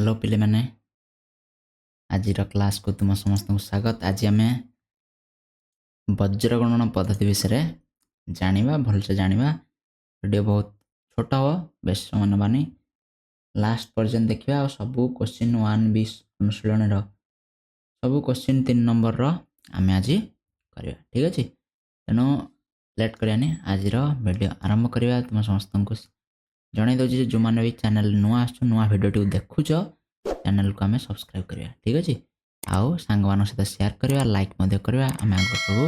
Hello पिले मैंने आज क्लास को तुम समस्त को स्वागत। आज आम वज्र गणना पद्धति विषय जानिबा भलसे जानिबा। वीडियो बहुत छोट हो बेस समय नबानी लास्ट पर्यंत देखा और सबू क्वेश्चन 1B अनुशीलन सबू क्वेश्चन 3 नंबर आम आज करवा ठीक अच्छे। तेणु लेट करानी आज वीडियो आरंभ करवा। तुम समस्त को जन दूसरी जो मैंने भी चैनल नुआ नुआ भिडियो देखुच चैनल को आम सब्सक्राइब करवा ठीक अच्छे। आउ सांग मान सहित शेयर करवा लाइक करवा आम आग सब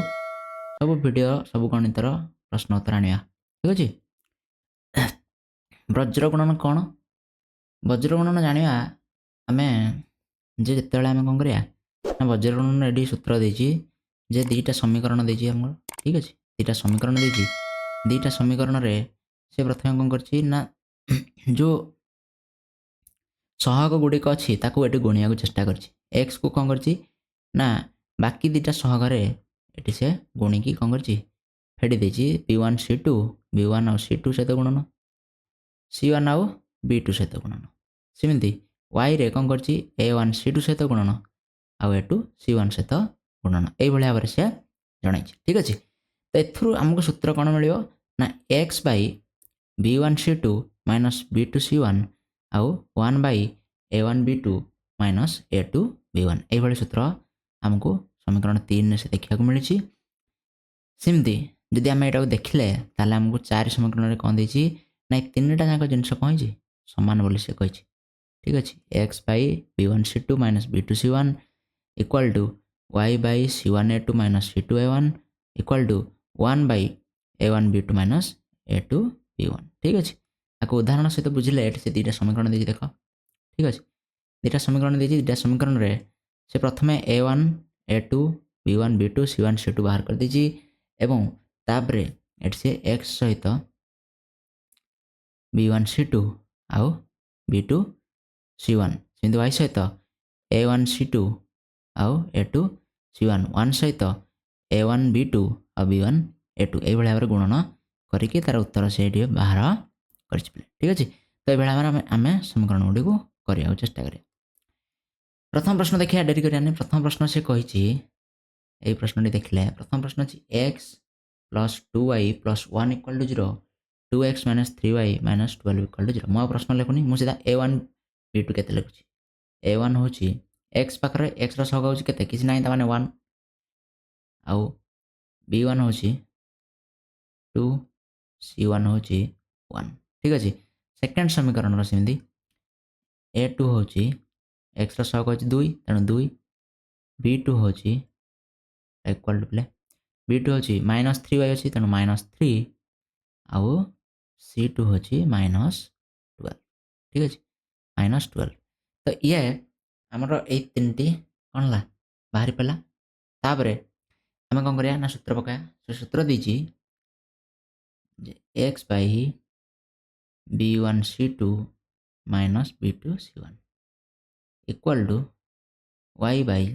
सब वीडियो सब गणितर प्रश्न उत्तर आने ठीक अच्छे। वज्र गुणन कौन वज्र गुणन जाना आम जिते आम कौन कर वज्र गुणन ये सूत्र देती जे दीटा समीकरण देती ठीक अच्छे। दीटा समीकरण देती दीटा समीकरण रे से प्रथम कौन कर जो सहग गुड़िक अच्छी ये गुणिया चेष्टा कर एक्स को कौन करना बाकी दीटा सहगरे ये से गुणिकी कौन कर फेटी B1 C2 B1 आउ C2 सहित गुणन C1 आउ B2 सहित गुणन सेमती y रे कौन कर A1 C2 सहित गुणन आउ A2 C1 सहित गुणन यही भाव से जन ठीक अच्छे। तो एथुरु आमको सूत्र कौन मिल ना x by B1 C2 minus B2 C1 आउ 1 by A1 B2 minus A2 B1 यही सूत्र आमको समीकरण 3 से देखा मिली। सेमती जदि आम यहाँ देखिले ताले आमको 4 समीकरण कौन देती ना तीन टा जाक जिनस कौन सामान बोली से कही ठीक अच्छे। X by B1 C2 minus B2 C1 equal to y by C1 A2 minus C2 A1 equal to 1 by A1 B2 minus A2 B1 ठीक अच्छे। आपको उदाहरण सहित बुझे ये से दीटा समीकरण देती देख ठीक अच्छे। दीटा समीकरण देती दीटा समीकरण रे से प्रथम A1 A2 B1 B2 C1 C2 बाहर कर दीजिए एवं तापरे एट से x सहित B1 C2 आउ B2 C1 सेमती y सहित A1 C2 आउ A2 C1 1 सहित A1 B2 आउ B1 A2 यही भाव में गुणन करके तार उत्तर से बाहर कर ठीक अच्छे। तो ये भाव आम समीकरण गुड़ी को करने चेष्टा करें। प्रथम प्रश्न देखिए डेरी कर प्रथम प्रश्न से कही यही प्रश्न देखिले प्रथम प्रश्न अच्छी x plus 2y plus 1 equal to 0 2x minus 3y minus 12 equal to 0 मो प्रश्न लिखुनी मुझे A1 B2 के लिखुची A1 हूँ x पाखे x रग हूँ के किसी ना मैंने 1 आउ B1 हूँ 2 C1 हूँ 1 ठीक अच्छे। सेकेंड समीकरण सेमती A2 हूँ x रग हूँ 2 तेणु 2 B2 हूँ इक्वाल टू प्ले B2 हूँ माइनस 3y अच्छी तेणु माइनस 3 आउ C2 हूँ माइनस 12 ठीक अच्छे माइनस 12। तो ये आमर ये तीन कौन है बाहरी पड़ा तापर आम कौन करा ना सूत्र पकाया से सूत्र दीची x by B1 C2 minus B2 C1 equal to y by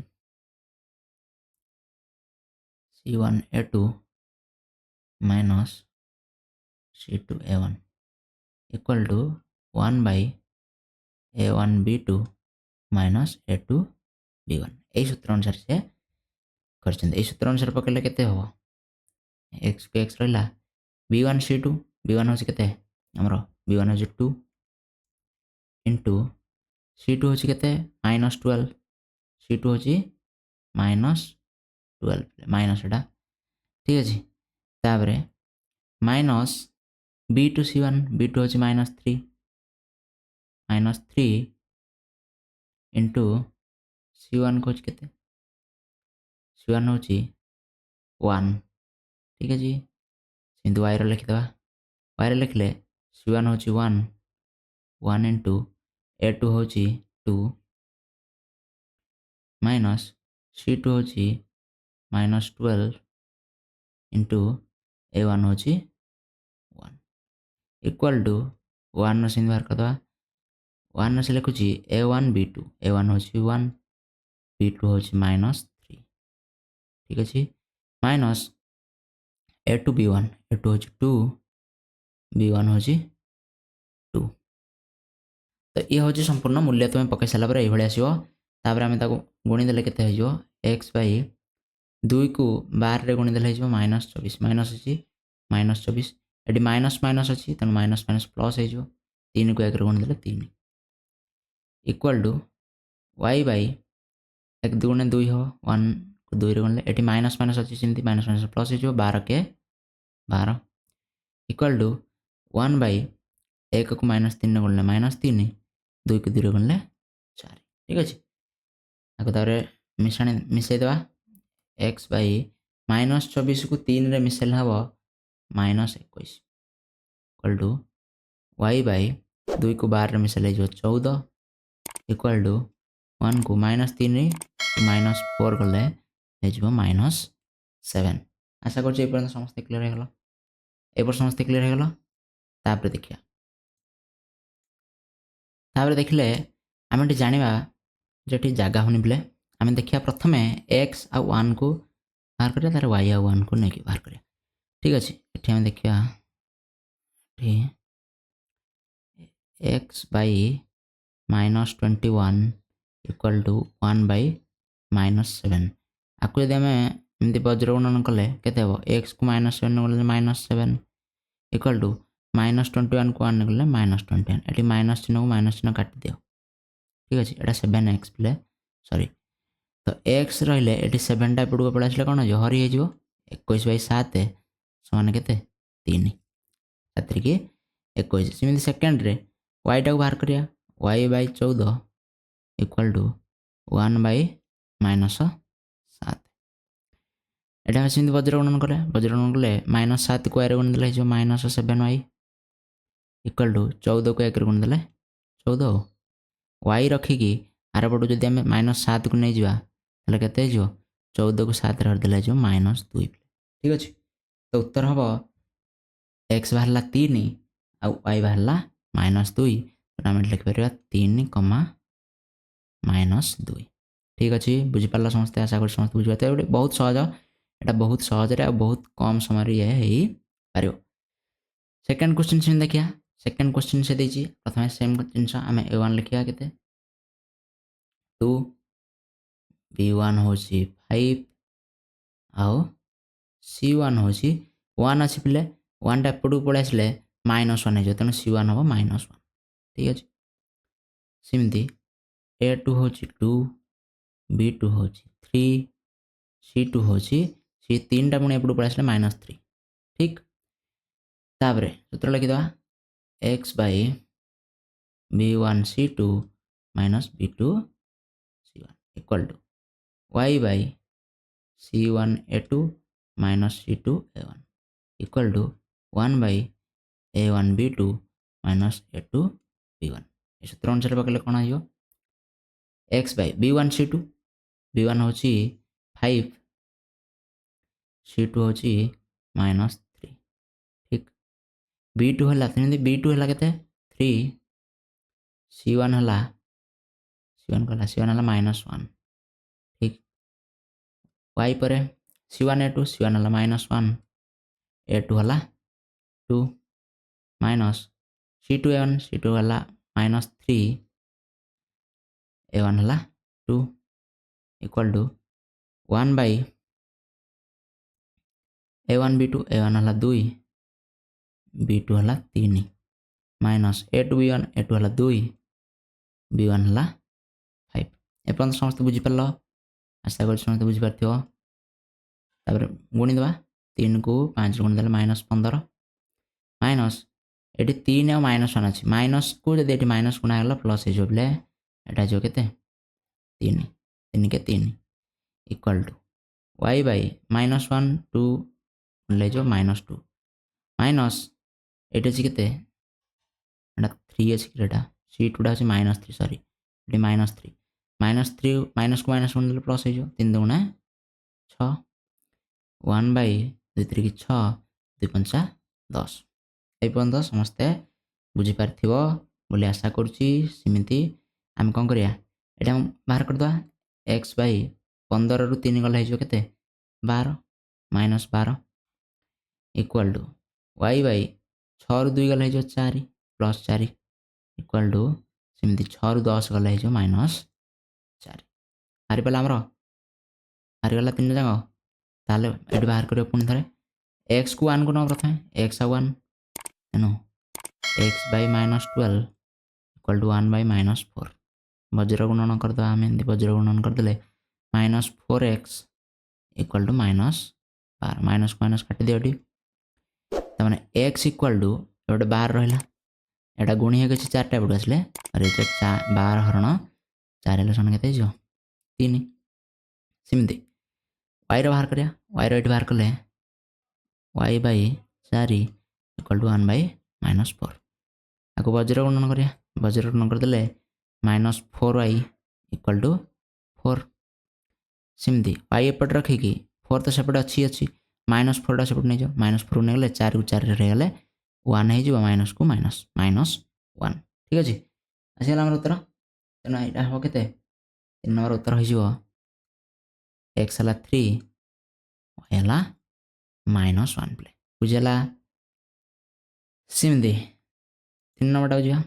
C1 A2 minus C2 A1 equal to 1 by A1 B2 minus A2 B1 यही सूत्र अनुसार से कर सूत्र अनुसार पकड़े के हम एक्स को एक्स रहा B1 C2 B1 हूँ के आमर B1 हूँ 2 इंटू C2 हूँ के माइनस 12 C2 हूँ माइनस 12 माइनस एटा ठीक अच्छे। तापर माइनस B2 C1 B2 हूँ माइनस 3 इंटू C1 को के C1 हूँ 1 ठीक है जी। सिंधु y लिखिदे y लिखले C1 हूँ 1 इंटू A2 हूँ 2 माइनस C2 हूँ माइनस 12 इंटू A1 हूँ 1 इक्वल टू 1 सिंधु बाहर करदे 1 से लिखुची A1 B2 A1 हूँ 1 B2 हूँ माइनस 3 ठीक अच्छे माइनस A2 B1 A2 हूँ 2 B1 हूँ 2 तो ये हूँ संपूर्ण मूल्य तुम पकई सारापर ये आसो आम गुणीदे के एक्स बै 2 को 12 रे गुणीदे हो -24 माइनस अच्छी -24 ये माइनस माइनस अच्छी तेणु माइनस माइनस प्लस हो 3 को 1 गुणीदे 3 इक्वाल टू वाई बै 1 2 2 हो 1 को 2 रे गुणिले ये माइनस माइनस अच्छी सेमती माइनस माइनस प्लस हो 12 के 12 इक्वाल टू 1 बै 1 को -3 गुणिले -3 2 को 2 रे गुणिले 4 ठीक अच्छे तापर मिशाणी मिसईदे एक्स बै -24 को 3 रे मिसेल हम -21 इक्वल टू वाई बै 2 को 12 रे मिसेल हो 14 इक्वल टू 1 को -3 -4 गले -7 आशा कर समस्त क्लीयर हो गला समस्त क्लीयर हो गला तापर देखिया तापर देखले आम जाना जेटी जगह होनी बोले आम देखिया प्रथमे एक्स आ 1 को बाहर करिया तार वाई आ 1 को लेकिन बाहर करिया ठीक अच्छे ये आम देखिया एक्स बै -21 इक्वल टू 1 बै -7 आपको यदि आम एमती वज्र गुणन कले के एक्स को -7 गले -7 इक्वल टू -21 को 1 गले -21 ये माइनस चिन्ह को माइनस चिन्ह काटी दियो ठीक अच्छे यहाँ 7x प्ले सॉरी तो एक्स रहिले ये 7 टा एपटू पड़ा आसले कौन हो हरी हो 21 बै 7 समान के 3 7 21 सेमती सेकेंड रे वाई टा बाहर करिया वाई बै 14 इक्वल टू 1 बै -7 एटा सेमती वज्र गुणन कले -7 को आर गुणन देले -7y इक्वल टू 14 को 1 गुणन देले 14 वाई रखिकी आर पटू जदि आम -7 को नहीं जावा ताले केते हो 14 को 7 रे देले -2 ठीक अच्छे तो उत्तर हम एक्स बाहर 3 आ वाई बाहर -2 तो आम लिखिपर 3, -2 ठीक अच्छे बुझीपार समस्ते आशा कर समस्त बुझे गोटे बहुत सहज यहाँ बहुत सहज बहुत कम समय ये हो पार सेकेंड क्वेश्चन से देखिए सेकेंड क्वेश्चन से देती प्रथम सेम जिन आम A1 लिखा के 2 B1 हूँ 5 आउ C1 हूँ 1 अच्छी पे 1 टा एपटू पड़े आसले -1 हो तेणु C1 हम -1 ठीक अच्छे सेमती A2 हूँ 2 B2 हूँ 3 C2 हूँ सी 3 टा पुणी एपटू पड़े आसले -3 ठीक तापर सूत्र लिखिद x by B1 C2 B2 C1 equal to Y by C1 A2 C2 A1 equal to 1 by A1 B2 A2 B1 ये सूत्र अनुसार पकड़े कौन हो x by B1 C2 B1 हूँ 5 C2 हूँ -3 ठीक B2 है B2 है के 3 C1 है C1 कहला C1 है -1 ठीक वाई पर C1 A2 C1 है -1 A2 है 2 माइनस C2 A1 C2 है -3 A1 है 2 equal to 1 by A1 B2 A1 है 2 B2 है 3 माइनस A2 B1 A2 है 2 B1 है 5 एपर्यंत समस्त बुझीपार आशा कर समस्त बुझीपार गुणीदे 3 को 5 गुणीदे -15 माइनस ये 3 आ -1 अच्छी माइनस को जब ये माइनस गुणागला प्लस हो बोले यहाँ जो के 3 3 के 3 इक्वल टू वाई बै -1 2 ले जो -2 माइनस ये के 3 अच्छी C2 अच्छी -3 सॉरी ये -3 माइनस को माइनस गुण प्लस हो 3 2 6 1 बै 2 3 6 2 5 10 एपर्यंत समस्ते बुझीपार बोली आशा करुँची आम कौन करिया ये बाहर करदे एक्स बै 15 ରୁ 3 गला हो 12 -12 इक्वल टू वाई बै 6 ରୁ 2 गला हो 4 +4 इक्वल टू सेमती 6 रु 10 गले हो -4 हारिपाला आमर हारिगला 3 जाक ताले ये बाहर कर पुणी थे एक्स को 1 को न प्रथम एक्स आ 1 तेणु एक्स बै -12 इक्वल टू 1 बै -4 वज्र गुणन करदे आम एमती वज्र गुणन करदे -4x इक्वल टू -12 माइनस को माइनस काटी दियो तमाने x इक्वल टू गोटे 12 रहा एटा गुणी हो 4टा पटू आसले 12 हरण 4 हेल्ले सन के 3 सेमती y बाहर करिया y ये बाहर कले y बै 4 इक्वल टू 1 बै -4 आपको वज्र गुणन करिया वज्र गुणन करदे -4y इक्वल टू 4 सेमती y एपट रखिकी 4 तो सेपट अच्छी अच्छी -4टा सेपट नहीं जाओ -4 नहीं गले 4 को 4 रही गले 1 हो माइनस को माइनस -1 ठीक अच्छे आसगला आम उत्तर तेना यहाँ हम के 3 नंबर उत्तर हो एक्स है 3 y है -1 प्ले बुझेगा सेमती 3 नंबर जा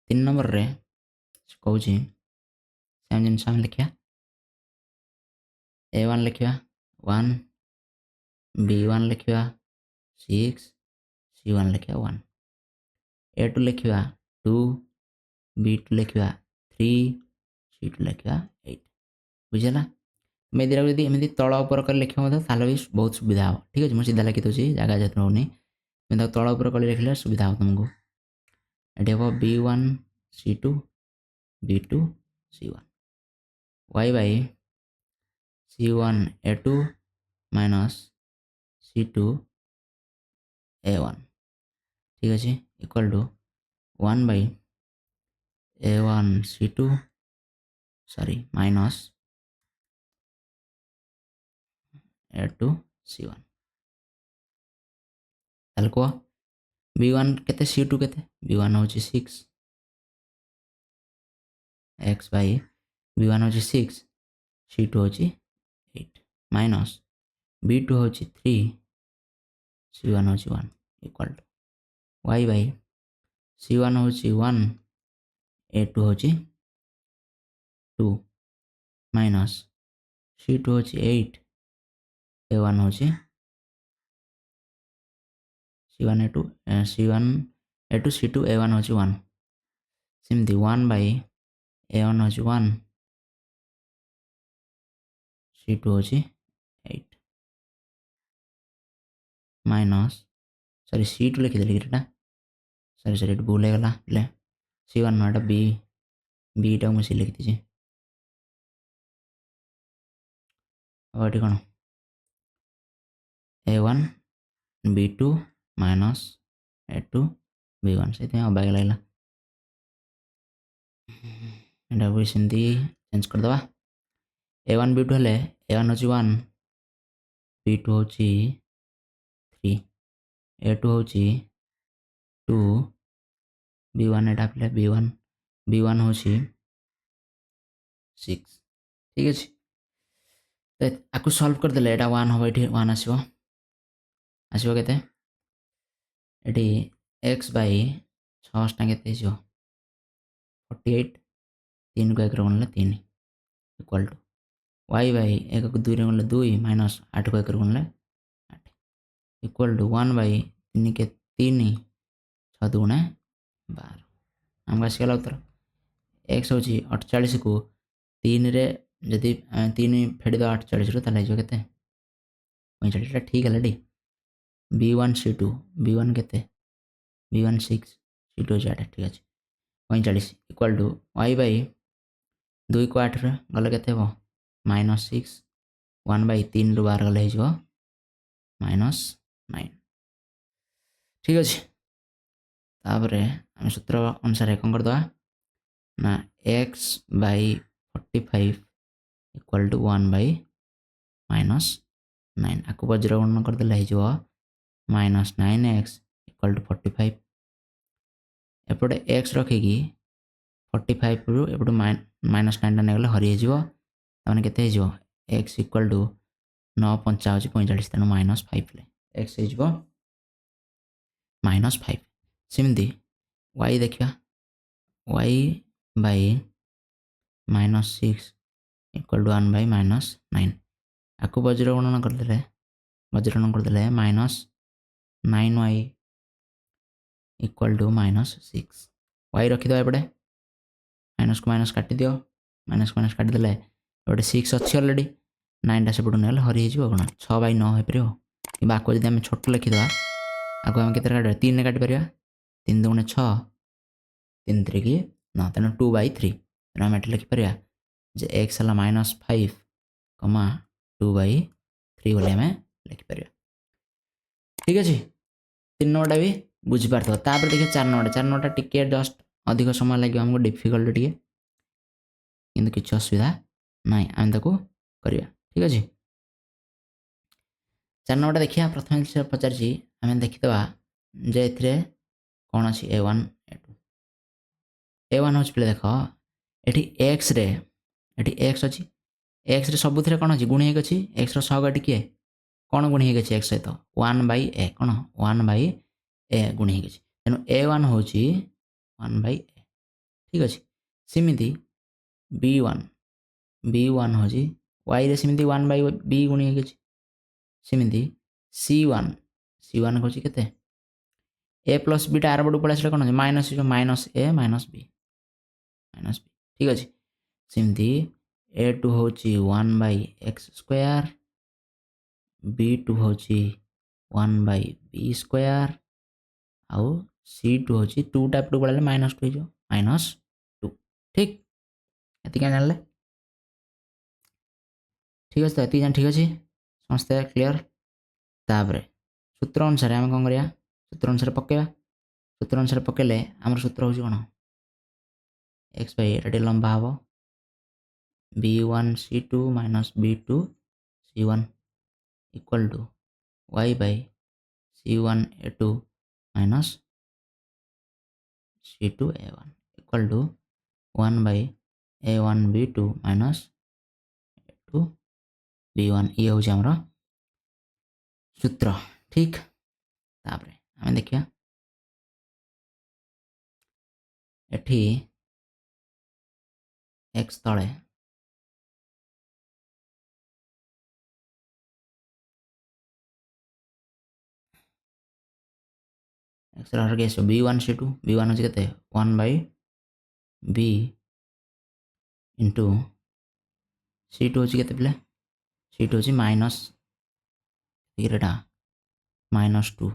3 नंबर रे कौन सेम जिन आम लिखा a1 लिखा 1 b1 लिखा 6 c1 लिखा 1 a2 लिखा 2 b2 लिखा 3 c2 लिखा 8 बुझेगा मैं दिरा जब एमती तल उपर कर लिखा भी बहुत सुविधा हो ठीक अच्छे मुझे सीधा लिखी दूसरी जगह जत रोनी मैं तल उपर कर लिखले सुविधा हो तुमको ये हम b1 c2 b2 c1 y by c1 a2 minus c2 a1 ठीक अच्छे equal to 1 by a1 c2 sorry minus a2 c1 ताल कह b1 केते c2 केते b1 हूँ 6 x बाई b1 हूँ 6 c2 हूँ 8 माइनस b2 हूँ 3 c1 हूँ 1 equal to y by c1 हूँ 1 a2 हूँ 2 माइनस c2 हूँ 8 a1 हूँ c1 a2 c1 a2 c2 a1 हूँ 1 सेमती 1 बाई a1 हूँ 1 c2 हूँ 8 माइनस सॉरी c2 लिखिदेली कि सॉरी सॉरी भूल होगा बोले c1 ना बी बीटा मुझे लिखी थी अब ये कौन a1 b2 minus a2 b1 से अबाग लगला एटा भी सेमती चेंज करदे a1 b2 हेले a1 हूँ 1 b2 हूँ 3 a2 हूँ 2 b1 एटा पे b1 हूँ 6 ठीक अच्छे तो आपको सॉल्व कर देले एटा 1 हम ये 1 आसो आसो के एक्स बै 6टा के 48 3 को 1 गुणले 3 इक्वल टू y बाई 1 को 2 गुणले 2 माइनस 8 को 1 गुणले 8 इक्वल टू 1 बाई 3 के 3 6 दुणे 12 आमको आसगला उत्तर एक्स हूँ 48 को 3 रे जदि 3 फेड़ दो 48 रू ताले के 45 ठीक है डी b1 c2 b1 के b1 6 c2 8 ठीक अच्छे 45 इक्वल टू y बाई 2 को 8 गले के -6 1 बाई 3 रू 12 गले -9 ठीक अच्छे तापर आम सूत्र अनुसार कौन करदे ना x by 45 equal to 1 by -9 आपको वज्र गणन करदे -9x इक्वल टू 45 एपटे एक्स रखिकी 45 रु एपटे -9 टा नहीं हरी ताने केते एक्स इक्वल टू 9 पंचा हो 45 तेणु -5 एक्स हो -5 सेमती y देखा y by -6 equal to 1 by -9 आपको वज्रगणन करदे -9y इक्वल टू -6 y रखिद एपटे माइनस को माइनस काटी दियो माइनस को माइनस काटिदेले एपटे 6 अच्छी अलरेडी 9टा सेपटू नेले हरी हो कौन 6 बाई 9 हो पार कि आपको जब आम छोट लिखिद आपको आम के काट 3 काटिपर 3 2 6 3 3 की 9 तेना 2 बाई 3 तेना आम ये लिखिपर जे एक्स है -5 कमा 2 बाई 3 बोली आम लिखिपर ठीक अच्छे 3 नंबरटा भी बुझीपार देखिए 4 नंबरटा टिके जस्ट अधिक समय लगे आमको डिफिकल्ट टे कि किसी असुविधा ना आम करवा ठीक अच्छे 4 नंबरटा देखिए प्रथम पचार आम देखीद जे कौन अच्छी A1 A2 A1 हूँ पे देख ये एक्स रे ये एक्स अच्छी एक्स रे सबुथ कौन अच्छी गुणी अच्छी एक्स रगटी किए कौन गुणी एक्स सहित 1 बाई ए कौन 1 बाई ए गुणी तेणु A1 हूँ 1 बाई ए ठीक अच्छे सेमती B1 हूँ y रे सेमती 1 बाई बी गुणी सेमती C1 हूँ के ए प्लस बीटा आर बड़ पड़ा कौन माइनस ए माइनस बी ठीक अच्छे सेमती A2 हूँ 1 बाई एक्स स्क्वायर B2 हूँ 1 बाई बी स्क्वायर आउ C2 हूँ 2 टा एपटू पड़ा -2 हो -2 ठीक ये जान ठीक अच्छे तो ये ठीक अच्छे समस्ते क्लीयर तापर सूत्र अनुसार आम कौन करा सूत्र अनुसार पकेबा सूत्र अनुसार पकेले आम सूत्र हूँ कौन एक्स बाई ये लंबा हम B1 C2 minus B2 C1 equal to y by C1 A2 minus C2 A1 equal to 1 by A1 B2 minus A2 B1 ये हूँ आमर सूत्र ठीक तापर आम देखिए एठी एक्स तले एक्स रहा B1 C2 B1 हूँ के 1 बाई बी इंटू C2 हूँ के पे C2 हूँ minus -2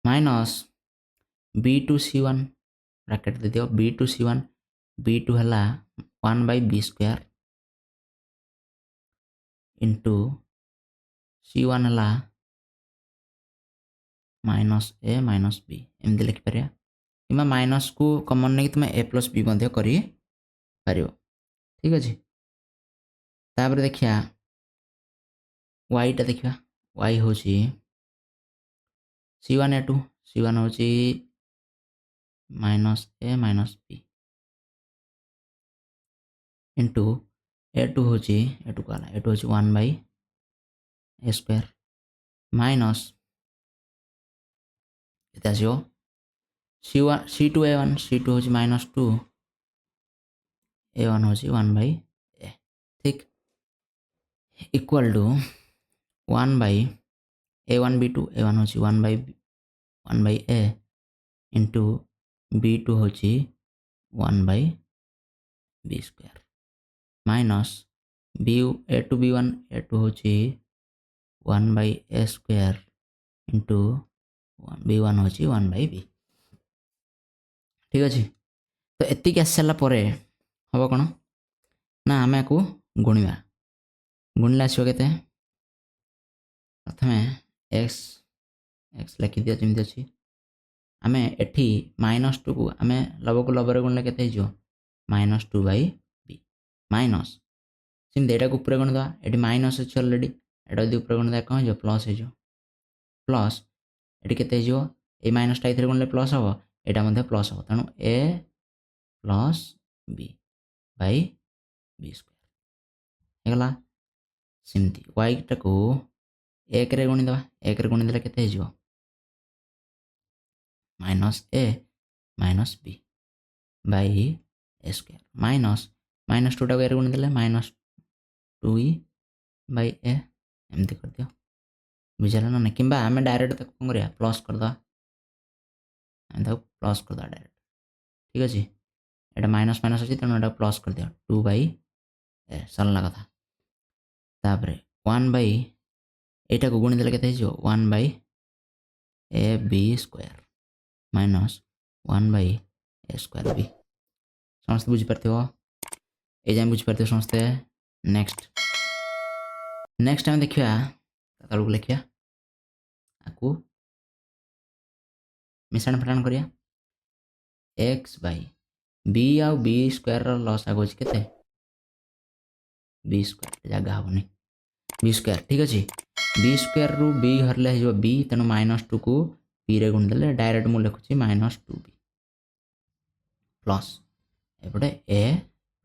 minus B2 C1 bracket दे दियो B2 C1 B2 है 1 by B square into C1 है माइनस ए माइनस बी एमती लिखिपर कि माइनस को कमन नहीं तुम ए प्लस बी कर ठीक अच्छे तापर देखिया वाईटा देखिया वाई हूँ C1 A2 C1 हूँ minus a minus B into A2 हूँ A2 कहला A2 हूँ 1 बाई ए स्क्वायर माइनस ये आसो C1 C2 A1 C2 हूँ -2 A1 हूँ 1 बाई ए ठीक equal to 1 by A1 B2 A1 हूँ 1 बाई ए इंटू B2 हूँ 1 by B square minus A2 B1 A2 हूँ 1 by a square into B1 हूँ 1 by B ठीक अच्छे तो एतिक आस सारा हम कौन ना आम को गुणवा गुणिले आसो के प्रथम एक्स एक्स लिखि दिया जमी अच्छी आम एटी -2 को आम लब को लबर गुणिले के -2 बाई बी माइनस सेमती यहाँ ऊपर गुणिदा ये माइनस अच्छे अलरेडी एटा यदि ऊपर गुणिदा कौन हो प्लस हो प्लस ये के माइनसटा ये गुणिले प्लस हम यहाँ प्लस हम तेणु A plus B by B square होगा सेमती वाईटा को 1 रे गुणिदेवा 1 रे गुणिदेले के minus a minus b by a square minus टूटा को गुणी देले माइनस 2e बाई ए एमती कर दियो बुझाला ना कि आम डायरेक्ट तक कौन करिया प्लस करदा प्लस करदा डायरेक्ट ठीक अच्छे एटा माइनस माइनस अच्छी तेणु एटा प्लस कर दिया 2 बाई ए सरला कथा तापर 1 बाई एटा को गुणी देले केते हिजो 1 by a B square minus 1 by a square b समस्त बुझी पारथिबो ए जाय बुझी पारथिबो समस्त नेक्स्ट आम देखिया तळକୁ लेखिया आकु मिश्रण फटाण करिया x बाई बी आउ बी स्क्वायर रो लॉस आगो केते बी स्क्वायर जगह होनी बी स्क्वायर ठीक अच्छे बी स्क्वायर रु बी हरले हो बी तेणु -2 को बी रे गुण देले डायरेक्ट मु लिखुची -2b प्लस एपटे a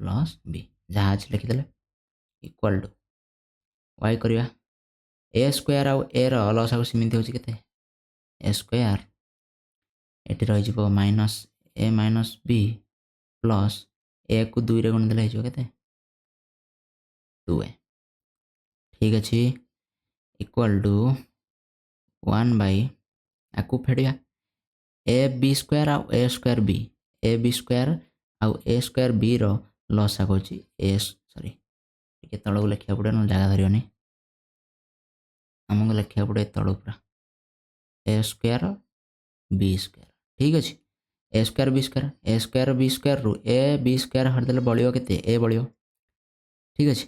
प्लस b जहाँ अच्छे लिखिदेले इक्वल टू y करिया ए स्क्वायर आउ ए रो लॉस आगो सिमिति होची केते ए स्क्वायर एटी रही जिवो minus a minus B plus ए को 2 रे गुण देले हिजो केते 2a ठीक अच्छे इक्वल टू 1 बाई आकु फेड़िया ए बी स्क्वायर आउ A square B A B square आउ ए स्क्वायर बी रो लॉस आगो ए सॉरी टिके तळକୁ लेखिया पड़े न जगह धरियोनी हमको लेखिया पड़े तळु पूरा ए स्क्वायर बी स्क्वायर ठीक अच्छे ए स्क्वायर बी स्क्वायर रु ए बी स्क्वायर हरदेले बलियो केते ए बलियो ठीक अच्छे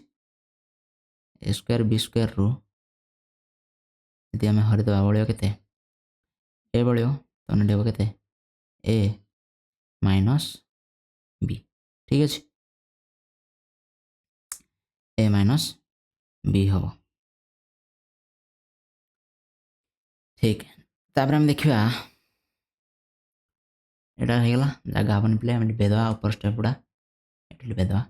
ए स्क्वायर बी स्क्वायर रु यदि आम हरिदेवा बलियो केते ए बलियो तो नेब केते ए माइनस बी ठीक अच्छे ए माइनस बी हम ठीक तापर हम देखिया एटा हेगला जगह हबनी प्ले हम लिपेदवा ऊपर स्टेप गुड़ा एटी लिपेदवा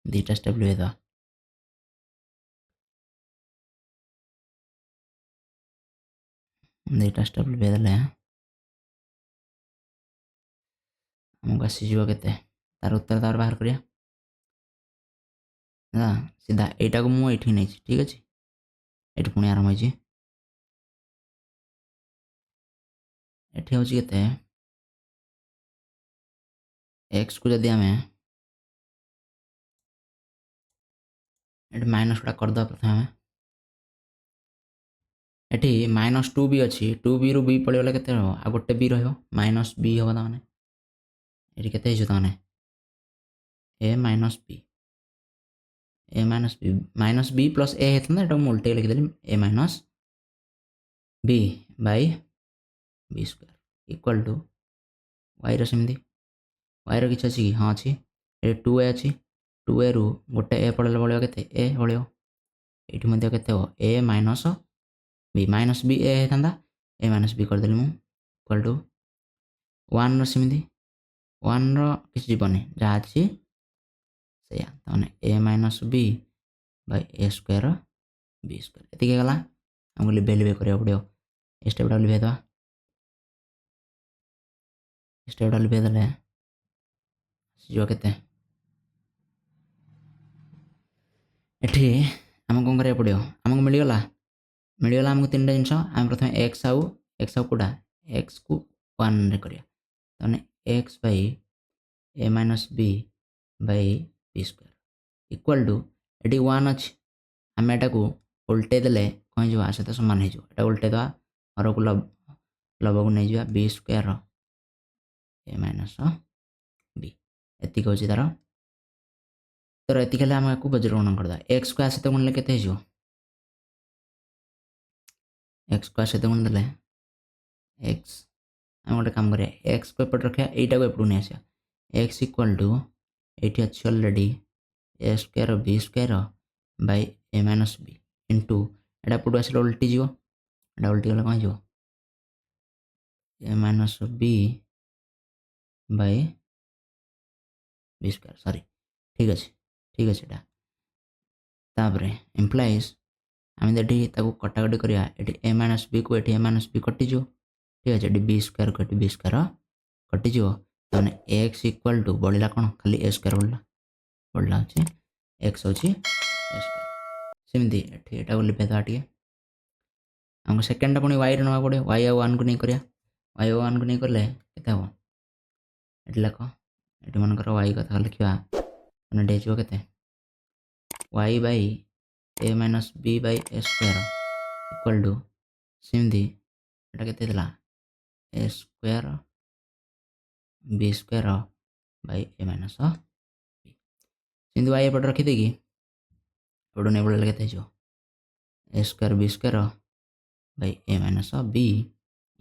दीटा स्टेप लिपेदवा दीटा स्टेप लिपेदेले हमको आसीज केते तार उत्तर तार बाहर करिया सीधा एटा को मु एठी नै ठीक अछि एठी पुणी आरंभ होइछि एठी होछि केते x को जदि आमे एठी माइनस गुड़ा कर दो प्रथम आमे एठी -2 भी अछि 2b रु b पळियोले केते हो आ गोटे b रहयो -b होबा ताने एठी केते हिजो ताने a -b -b plus a हेतन एटा उल्टे लिख देली a -b by b square equal to y रो सिमदी y रो किछ अछि हां अछि ए 2a अछि 2a रु गोटे a पळले बळियो केते a बळियो एठी मध्ये केते हो a b -b a हेतंदा a -b कर देली मु इक्वल टू 1 रो सिमदी 1 रो किछ जीवनी जहा अछि सेया तने a -b by a square b square एति के गला हमको लिबे करिया पड़ियो स्टेप डा लिबे दवा स्टेप डा लिबे दले जो केते एठी हम कोन करिया पड़ियो हमको मिलिगला हमको तीनटा जिंस हम प्रथम x आउ कोडा x को 1 रे करिया तने x by a -b by b square equal to एटी 1 अछि हम एटा को उल्टे देले कोन जो आसे त समान हे जो एटा उल्टे दवा और को लब को नै जिया b स्क्वायर a -b एति को छि तार तो एति केले हम को बज्रगणन करदा x को आसे त गुणले केते हिजो x को आसे त गुण देले x हम गोटे काम करिया x को एपट रखिया एटा को एपटू नै आसिया x इक्वल टू एटी अछि already a square b square by a -b into एटा एपटू आसे उल्टी जिवो एटा उल्टी गला कोन जिवो a -b by b square sorry ठीक अछि एटा तापरे इम्प्लाइज आम ये कटाकटी करा ये ए माइनस बी को ये ए माइनस बी कटिज ठीक अच्छे बी स्क्वायर को बी स्क्वायर कटिज मैंने एक्स इक्वाल टू बढ़ला कौन खाली ए स्क्वायर बढ़ला अच्छे एक्स अच्छी ए स्क्वायर सेमती ये लिखा टे आमको सेकेंडटा पुणी वाई ना पड़े वाई आ वन को नहीं करा वाई आ वन को नहीं कले के हम ये लिख ये मनकर वाई कथा लिखा मैंने के Y by A minus B by A square equal to सेमती ये के A square B square by A minus B सेमती वाई एपटे रखीदे कि एपटे नहीं पड़े के A square B square by A minus B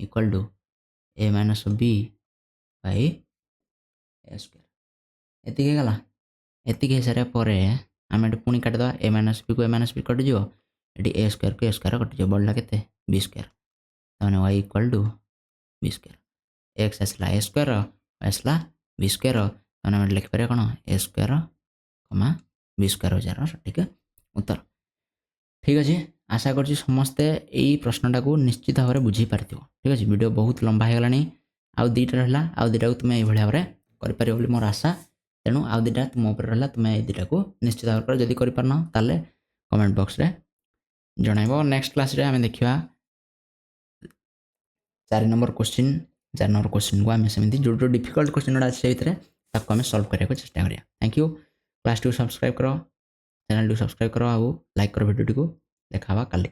equal to A minus B by A square एति गला एति हो सारा पर आम ये पुणी काटिद ए माइनस बी को ए माइनस बी कटिज ये ए स्क्वायर को ए स्क्वायर कटिज बढ़ला के बी स्क्वायर तमें y equal to b square x आसला ए स्क्वायर आसला बी स्क्वायर तमें लिखिपर कौन a square comma b square हजार सठिक उत्तर ठीक अच्छे आशा करुँच समस्ते यही प्रश्नटा को निश्चित भाव में बुझी पार ठीक अच्छे वीडियो बहुत लंबा हो गला आउ दुईटा रहा आउ दुईटा तुम्हें ये भाव में कर मोर आशा तेणु आउ दुईटा तुम उपर रहा तुम्हें ये दुईटा को निश्चित भाव में जदि करपारन ताले कमेंट बॉक्स रे जनइब नेक्स्ट क्लास रे आम देखा 4 नंबर क्वेश्चन को आम सेमती जो जो डिफिकल्ट क्वेश्चन गुड़ा अच्छे भितर ताको आम सल्व करने को चेष्टा करिया thank you class T subscribe करो चैनल टी सब्सक्राइब करो आउ लाइक करो वीडियो टी को देखा काली।